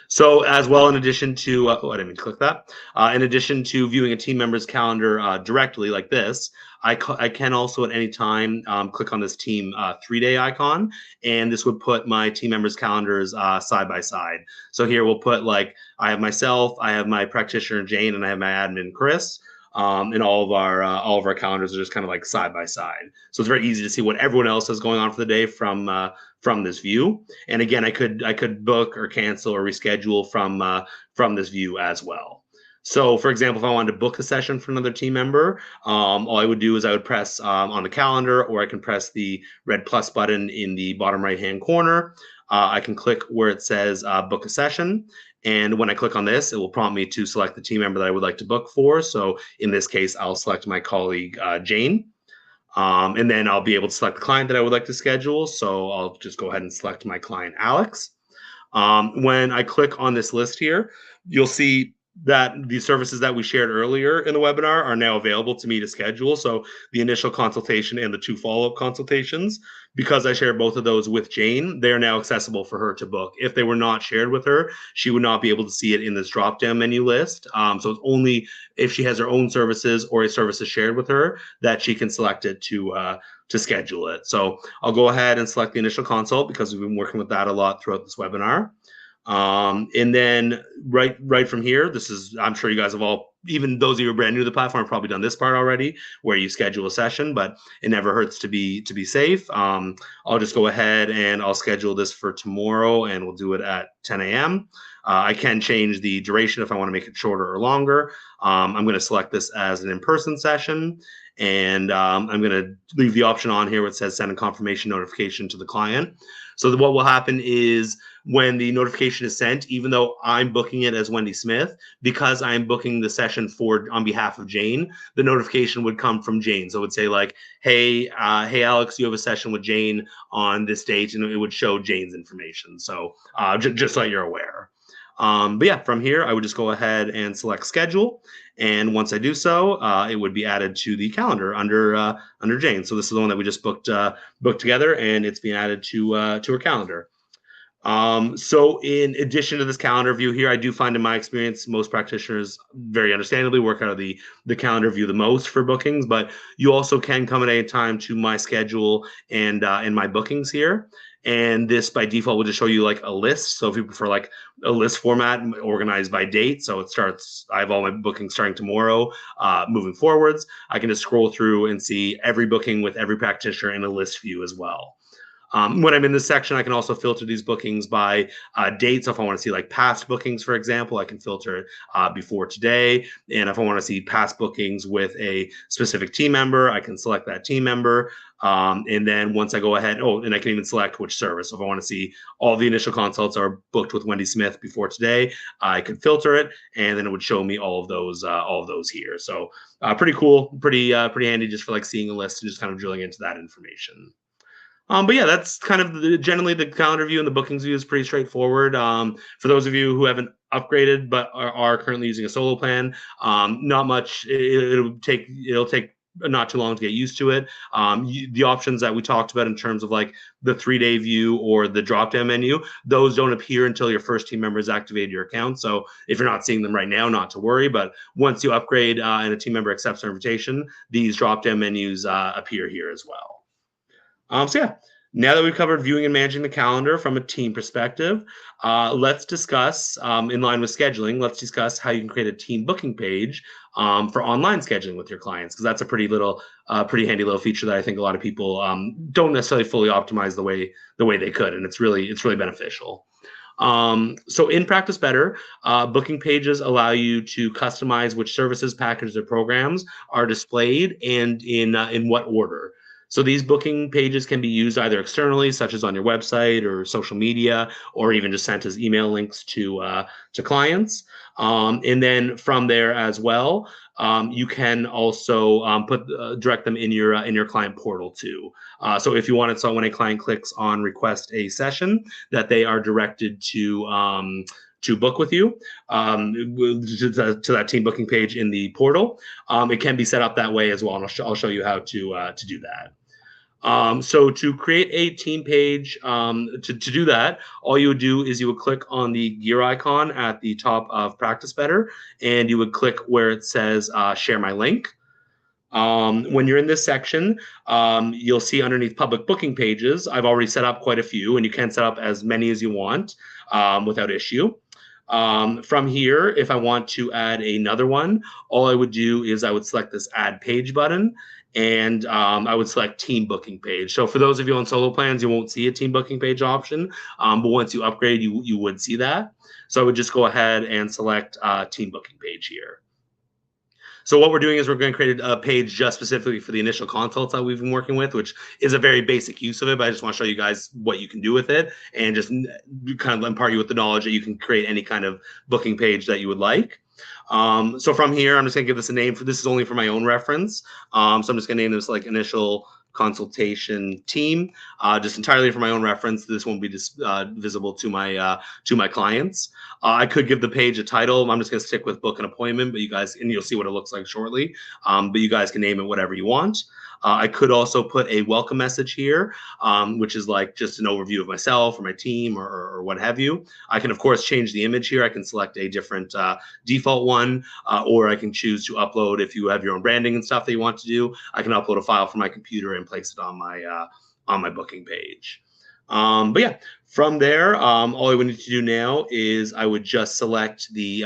So as well, in addition to, I didn't mean to click that. In addition to viewing a team member's calendar directly like this, I can also at any time click on this team 3-day icon, and this would put my team members' calendars side by side. So here we'll put like, I have myself, I have my practitioner Jane, and I have my admin Chris. And all of our calendars are just kind of like side by side. So it's very easy to see what everyone else has going on for the day from this view. And again, I could book or cancel or reschedule from this view as well. So for example, if I wanted to book a session for another team member, all I would do is I would press on the calendar, or I can press the red plus button in the bottom right-hand corner. I can click where it says book a session. And when I click on this, it will prompt me to select the team member that I would like to book for. So in this case, I'll select my colleague, Jane. And then I'll be able to select the client that I would like to schedule. So I'll just go ahead and select my client, Alex. When I click on this list here, you'll see that the services that we shared earlier in the webinar are now available to me to schedule. So the initial consultation and the 2 follow-up consultations, because I shared both of those with Jane, they are now accessible for her to book. If they were not shared with her, she would not be able to see it in this drop-down menu list. So it's only if she has her own services or a service is shared with her that she can select it to schedule it. So I'll go ahead and select the initial consult because we've been working with that a lot throughout this webinar. And then right from here, this is, I'm sure you guys have all, even those of you who are brand new to the platform, have probably done this part already, where you schedule a session, but it never hurts to be safe. I'll just go ahead and I'll schedule this for tomorrow, and we'll do it at 10 a.m. I can change the duration if I want to make it shorter or longer. I'm going to select this as an in-person session, and I'm going to leave the option on here where it says send a confirmation notification to the client. So what will happen is when the notification is sent, even though I'm booking it as Wendy Smith, because I'm booking the session on behalf of Jane, the notification would come from Jane. So it would say like, hey Alex, you have a session with Jane on this date, and it would show Jane's information. So just so you're aware. But yeah, from here, I would just go ahead and select schedule. And once I do so, it would be added to the calendar under Jane. So this is the one that we just booked together, and it's being added to her calendar. So in addition to this calendar view here, I do find in my experience, most practitioners very understandably work out of the calendar view the most for bookings, but you also can come at any time to my schedule and my bookings here. And this by default will just show you like a list. So if you prefer like a list format organized by date, so it starts, I have all my bookings starting tomorrow, moving forwards, I can just scroll through and see every booking with every practitioner in a list view as well. When I'm in this section, I can also filter these bookings by dates. So if I want to see like past bookings, for example, I can filter before today. And if I want to see past bookings with a specific team member, I can select that team member. And then once I go ahead, and I can even select which service. So if I want to see all the initial consults are booked with Wendy Smith before today, I could filter it, and then it would show me all of those here. So pretty cool, pretty handy just for like seeing a list and just kind of drilling into that information. But yeah, that's kind of generally the calendar view, and the bookings view is pretty straightforward. For those of you who haven't upgraded but are currently using a solo plan, not much. It'll take not too long to get used to it. The options that we talked about in terms of like the 3-day view or the drop-down menu, those don't appear until your first team member has activated your account. So if you're not seeing them right now, not to worry. But once you upgrade and a team member accepts their invitation, these drop-down menus appear here as well. So yeah, now that we've covered viewing and managing the calendar from a team perspective, let's discuss, in line with scheduling, let's discuss how you can create a team booking page for online scheduling with your clients, because that's a pretty handy little feature that I think a lot of people don't necessarily fully optimize the way they could, and it's really beneficial. So in Practice Better, booking pages allow you to customize which services, packages, or programs are displayed and in what order. So these booking pages can be used either externally, such as on your website or social media, or even just sent as email links to clients. And then from there as well, you can also put direct them in your client portal too. So if you want it, so when a client clicks on request a session, that they are directed to book with you to that team booking page in the portal. It can be set up that way as well, and I'll show you how to do that. So to create a team page, to do that, all you would do is you would click on the gear icon at the top of Practice Better, and you would click where it says share my link. When you're in this section, you'll see underneath public booking pages, I've already set up quite a few, and you can set up as many as you want without issue. From here, if I want to add another one, all I would do is I would select this add page button, and I would select team booking page. So for those of you on solo plans, you won't see a team booking page option, but once you upgrade, you would see that. So I would just go ahead and select team booking page here. So what we're doing is we're going to create a page just specifically for the initial consults that we've been working with, which is a very basic use of it, but I just want to show you guys what you can do with it and just kind of impart you with the knowledge that you can create any kind of booking page that you would like. So from here, I'm just going to give this a name. This is only for my own reference. So I'm just going to name this like initial consultation team, just entirely for my own reference. This won't be visible to my clients. I could give the page a title. I'm just going to stick with book an appointment, but you guys, and you'll see what it looks like shortly. But you guys can name it whatever you want. I could also put a welcome message here, which is like just an overview of myself or my team or what have you. I can, of course, change the image here. I can select a different default one, or I can choose to upload, if you have your own branding and stuff that you want to do, I can upload a file from my computer and place it on my booking page. But yeah, from there, all I would need to do now is I would just select the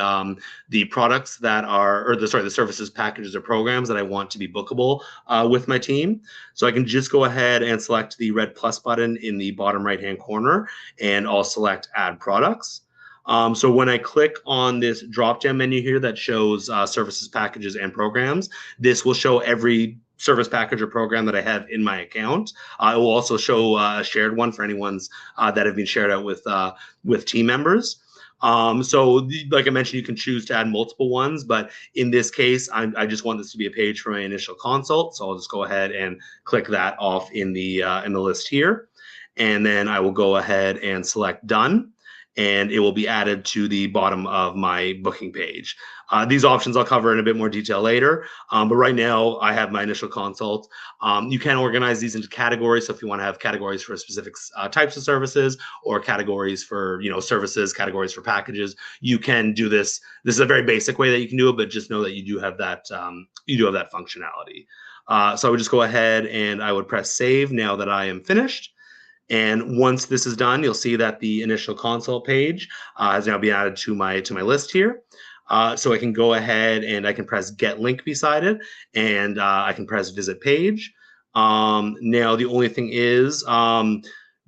products that are, or the services, packages, or programs that I want to be bookable with my team. So I can just go ahead and select the red plus button in the bottom right-hand corner, and I'll select Add Products. So when I click on this drop-down menu here that shows services, packages, and programs, this will show every service package or program that I have in my account. It will also show a shared one for anyone's that have been shared out with team members. So like I mentioned, you can choose to add multiple ones, but in this case, I just want this to be a page for my initial consult. So I'll just go ahead and click that off in the list here. And then I will go ahead and select done, and it will be added to the bottom of my booking page. These options I'll cover in a bit more detail later, but right now I have my initial consult. You can organize these into categories, so if you want to have categories for specific types of services, or categories for services, categories for packages, you can do this. This is a very basic way that you can do it, but just know that you do have that functionality. So I would just go ahead and I would press save now that I am finished. And once this is done, you'll see that the initial consult page has now been added to my list here. So I can go ahead and I can press get link beside it, and I can press visit page. Now the only thing is,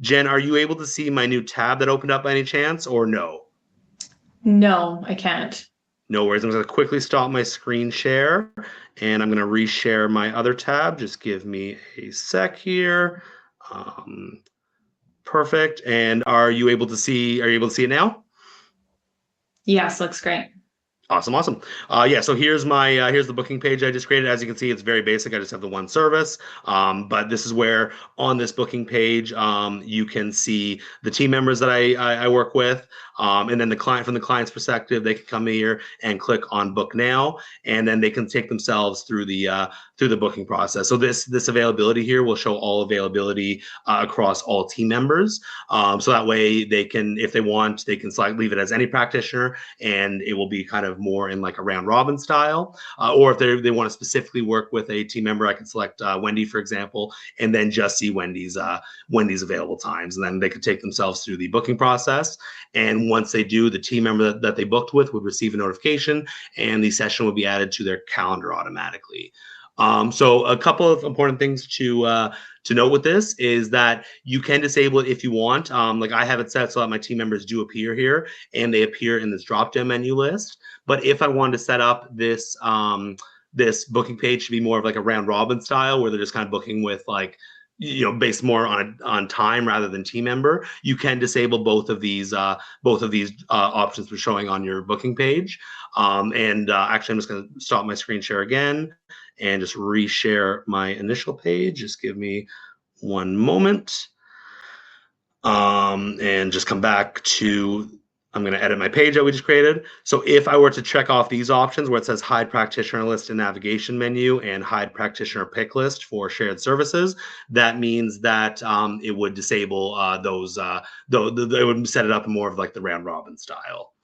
Jen, are you able to see my new tab that opened up by any chance, or no? No, I can't. No worries. I'm going to quickly stop my screen share, and I'm going to reshare my other tab. Just give me a sec here. Perfect. And are you able to see it now? Yes, looks great. Awesome. Yeah, so here's the booking page I just created. As you can see, it's very basic. I just have the one service, but this is where on this booking page, you can see the team members that I work with, and then from the client's perspective, they can come here and click on book now, and then they can take themselves through the booking process. So this availability here will show all availability across all team members. So that way they can, if they want, they can leave it as any practitioner, and it will be kind of more in like a round robin style. Or if they want to specifically work with a team member, I can select Wendy, for example, and then just see Wendy's available times, and then they could take themselves through the booking process. And once they do, the team member that they booked with would receive a notification, and the session would be added to their calendar automatically. So a couple of important things to note with this is that you can disable it if you want. Like I have it set so that my team members do appear here, and they appear in this drop-down menu list. But if I wanted to set up this this booking page to be more of like a round robin style, where they're just kind of booking with like, based more on time rather than team member, you can disable both of these options for showing on your booking page. Actually, I'm just going to stop my screen share again and just reshare my initial page. Just give me one moment. And just come back to, I'm going to edit my page that we just created. So if I were to check off these options where it says hide practitioner list in navigation menu and hide practitioner pick list for shared services, that means that it would disable those, it would set it up more of like the round robin style.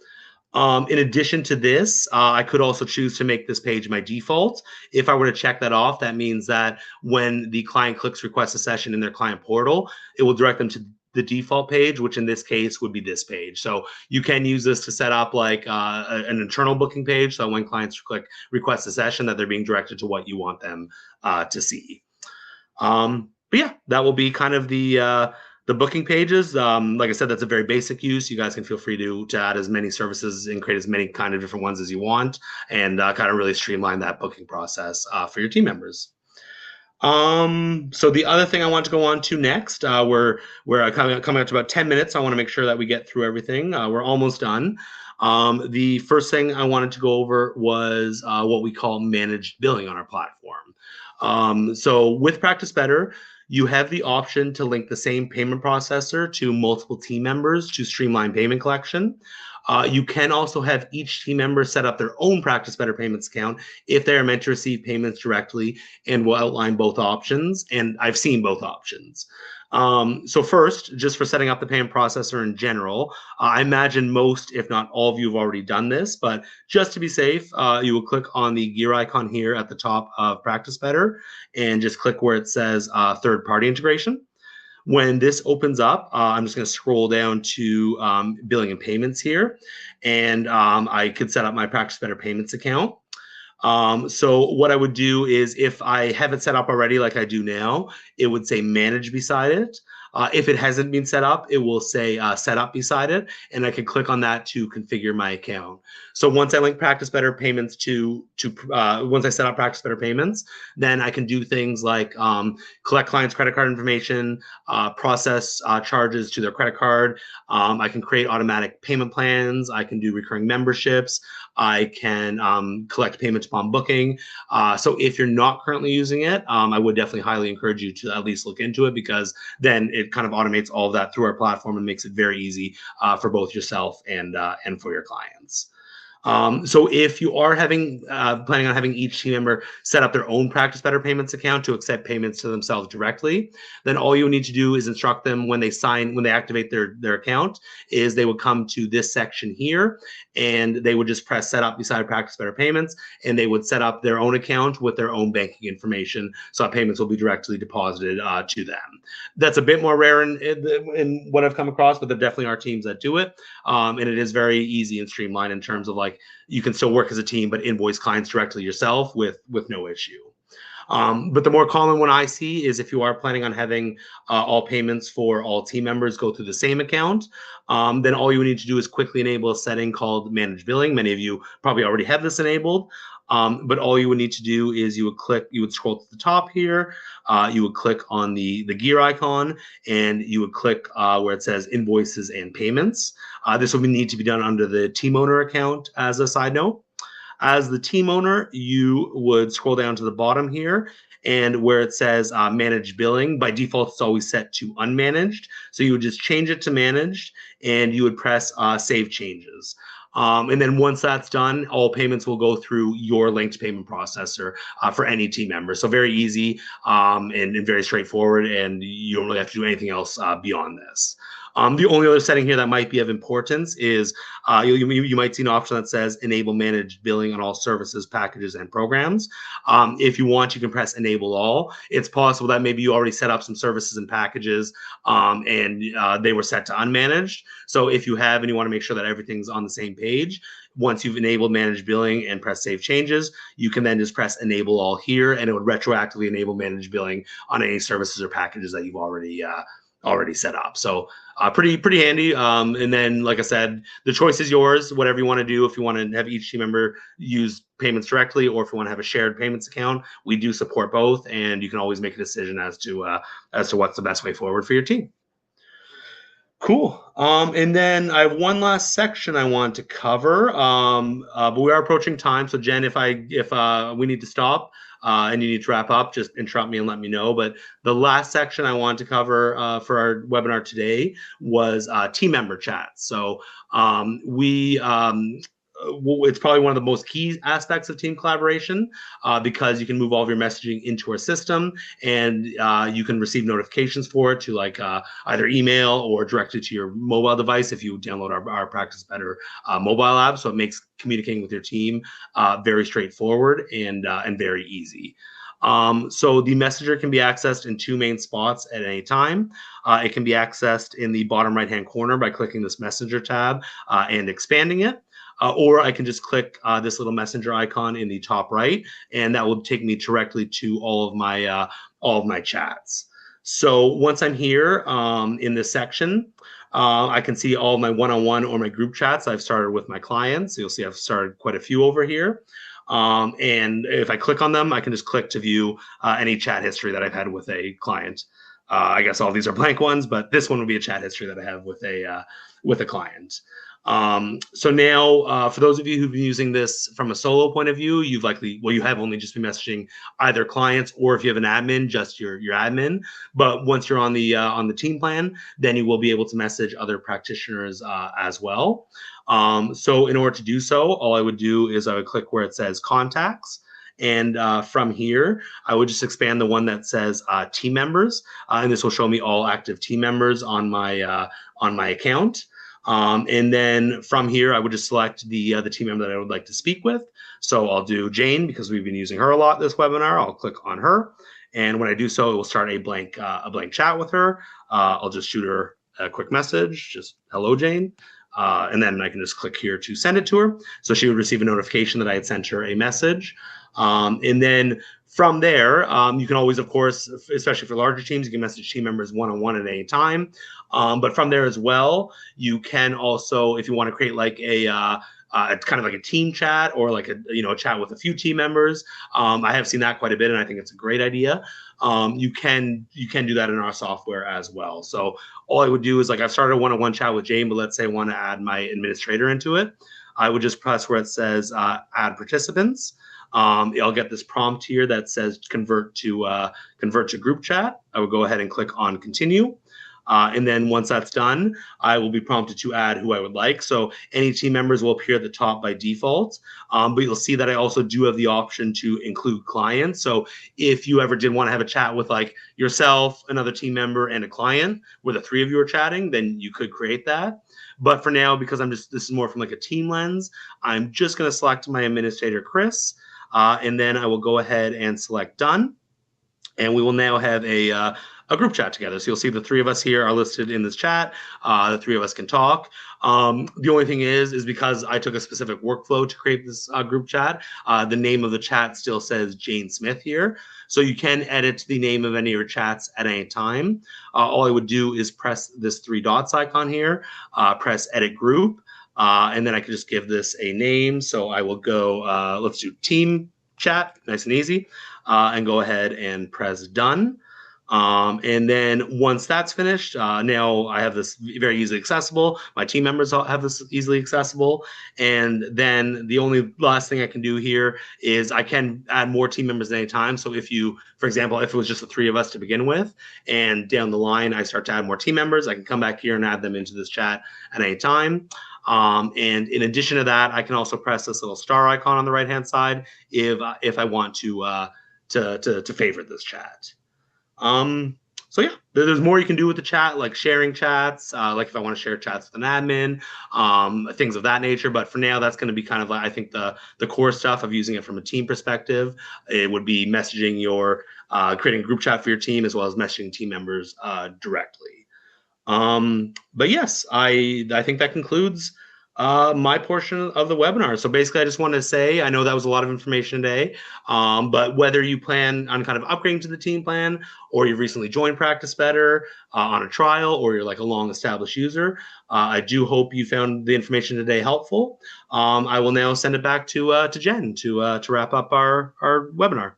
In addition to this, I could also choose to make this page my default. If I were to check that off, that means that when the client clicks request a session in their client portal, it will direct them to the default page, which in this case would be this page. So you can use this to set up like an internal booking page. So when clients click request a session, that they're being directed to what you want them to see. But yeah, that will be kind of the booking pages. Like I said, that's a very basic use. You guys can feel free to add as many services and create as many kind of different ones as you want, and kind of really streamline that booking process for your team members. So the other thing I want to go on to next, we're coming up to about 10 minutes. So I want to make sure that we get through everything. We're almost done. The first thing I wanted to go over was what we call managed billing on our platform. So with Practice Better, you have the option to link the same payment processor to multiple team members to streamline payment collection. You can also have each team member set up their own Practice Better Payments account if they are meant to receive payments directly, and we'll outline both options. And I've seen both options. So first, just for setting up the payment processor in general, I imagine most, if not all of you have already done this, but just to be safe, you will click on the gear icon here at the top of Practice Better and just click where it says third-party integration. When this opens up, I'm just going to scroll down to billing and payments here, and I could set up my Practice Better Payments account. So what I would do is, if I have it set up already like I do now, it would say manage beside it. If it hasn't been set up, it will say set up beside it, and I can click on that to configure my account. So once I link Practice Better Payments once I set up Practice Better Payments, then I can do things like collect clients' credit card information, process charges to their credit card. I can create automatic payment plans. I can do recurring memberships. I can collect payments upon booking. So if you're not currently using it, I would definitely highly encourage you to at least look into it, because then it kind of automates all of that through our platform and makes it very easy for both yourself and for your clients. So if you are planning on having each team member set up their own Practice Better Payments account to accept payments to themselves directly, then all you need to do is instruct them when they activate their account, is they would come to this section here, and they would just press set up beside Practice Better Payments, and they would set up their own account with their own banking information, so payments will be directly deposited to them. That's a bit more rare in what I've come across, but there definitely are teams that do it, and it is very easy and streamlined in terms of like, you can still work as a team but invoice clients directly yourself with no issue. But the more common one I see is if you are planning on having all payments for all team members go through the same account, then all you need to do is quickly enable a setting called Manage Billing. Many of you probably already have this enabled. But all you would need to do is you would scroll to the top here, you would click on the gear icon, and you would click where it says invoices and payments. This will need to be done under the team owner account as a side note. As the team owner, you would scroll down to the bottom here, and where it says manage billing, by default, it's always set to unmanaged. So you would just change it to managed, and you would press save changes. And then once that's done, all payments will go through your linked payment processor for any team member. So very easy and very straightforward, and you don't really have to do anything else beyond this. The only other setting here that might be of importance is you might see an option that says enable managed billing on all services, packages, and programs. If you want, you can press enable all. It's possible that maybe you already set up some services and packages and they were set to unmanaged. So if you have and you want to make sure that everything's on the same page, once you've enabled managed billing and press save changes, you can then just press enable all here, and it would retroactively enable managed billing on any services or packages that you've already already set up. So pretty handy. And then, like I said, the choice is yours. Whatever you want to do. If you want to have each team member use payments directly, or if you want to have a shared payments account, we do support both, and you can always make a decision as to what's the best way forward for your team. Cool. And then I have one last section I want to cover, but we are approaching time. So Jen, if we need to stop and you need to wrap up, just interrupt me and let me know. But the last section I want to cover for our webinar today was team member chats. So it's probably one of the most key aspects of team collaboration because you can move all of your messaging into our system, and you can receive notifications for it to either email or directly to your mobile device if you download our Practice Better mobile app. So it makes communicating with your team very straightforward and very easy. So the messenger can be accessed in two main spots at any time. It can be accessed in the bottom right-hand corner by clicking this messenger tab and expanding it. Or I can just click this little messenger icon in the top right, and that will take me directly to all of my chats. So once I'm here in this section, I can see all my one-on-one or my group chats I've started with my clients. You'll see I've started quite a few over here. And if I click on them, I can just click to view any chat history that I've had with a client. I guess all these are blank ones, but this one would be a chat history that I have with a client. So now, for those of you who've been using this from a solo point of view, you have only just been messaging either clients, or if you have an admin, just your admin. But once you're on the team plan, then you will be able to message other practitioners as well. So in order to do so, all I would do is I would click where it says contacts. And from here, I would just expand the one that says team members, and this will show me all active team members on my account. And then from here, I would just select the team member that I would like to speak with. So I'll do Jane because we've been using her a lot this webinar. I'll click on her, and when I do so, it will start a blank chat with her. I'll just shoot her a quick message, just hello, Jane. And then I can just click here to send it to her. So she would receive a notification that I had sent her a message. And then from there, you can always, of course, especially for larger teams, you can message team members one-on-one at any time. But from there as well, you can also, if you want to create like it's kind of like a team chat or like a chat with a few team members. I have seen that quite a bit, and I think it's a great idea. You can do that in our software as well. So all I would do is, like, I've started a one-on-one chat with Jane, but let's say I want to add my administrator into it. I would just press where it says add participants. I'll get this prompt here that says convert to group chat. I would go ahead and click on continue. And then once that's done, I will be prompted to add who I would like. So any team members will appear at the top by default, but you'll see that I also do have the option to include clients. So if you ever did want to have a chat with like yourself, another team member, and a client where the three of you are chatting, then you could create that. But for now, because this is more from like a team lens, I'm just going to select my administrator, Chris, and then I will go ahead and select done. And we will now have a group chat together. So you'll see the three of us here are listed in this chat. The three of us can talk. The only thing is because I took a specific workflow to create this group chat, the name of the chat still says Jane Smith here. So you can edit the name of any of your chats at any time. All I would do is press this three dots icon here, press edit group, and then I can just give this a name. So I will go, let's do team chat, nice and easy, and go ahead and press done. And then once that's finished, now I have this very easily accessible. My team members have this easily accessible. And then the only last thing I can do here is I can add more team members at any time. So if you, for example, if it was just the three of us to begin with, and down the line I start to add more team members, I can come back here and add them into this chat at any time. And in addition to that, I can also press this little star icon on the right-hand side if I want to favorite this chat. So yeah, there's more you can do with the chat, like sharing chats, like if I want to share chats with an admin, things of that nature. But for now, that's going to be kind of like, I think the core stuff of using it from a team perspective. It would be messaging creating a group chat for your team, as well as messaging team members directly. But yes, I think that concludes My portion of the webinar. So basically, I just want to say, I know that was a lot of information today, but whether you plan on kind of upgrading to the team plan, or you've recently joined Practice Better on a trial, or you're like a long established user, I do hope you found the information today helpful. I will now send it back to Jen to wrap up our webinar.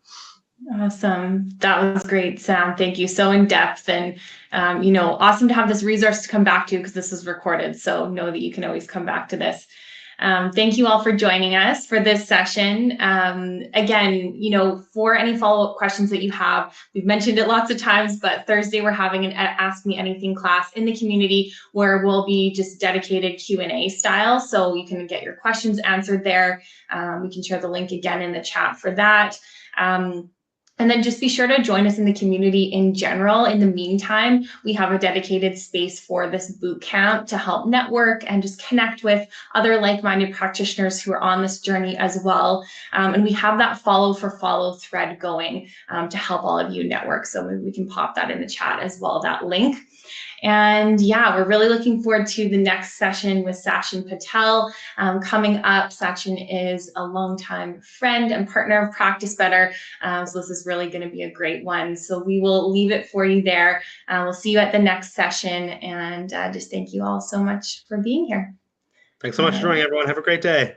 Awesome. That was great, Sam. Thank you. So in depth and, awesome to have this resource to come back to because this is recorded. So know that you can always come back to this. Thank you all for joining us for this session. Again, for any follow-up questions that you have, we've mentioned it lots of times, but Thursday we're having an Ask Me Anything class in the community where we'll be just dedicated Q&A style. So you can get your questions answered there. We can share the link again in the chat for that. And then just be sure to join us in the community in general. In the meantime, we have a dedicated space for this boot camp to help network and just connect with other like-minded practitioners who are on this journey as well. And we have that follow for follow thread going to help all of you network. So maybe we can pop that in the chat as well, that link. And yeah, we're really looking forward to the next session with Sachin Patel coming up. Sachin is a longtime friend and partner of Practice Better. So this is really going to be a great one. So we will leave it for you there. We'll see you at the next session. And just thank you all so much for being here. Thanks so much for joining, everyone. Have a great day.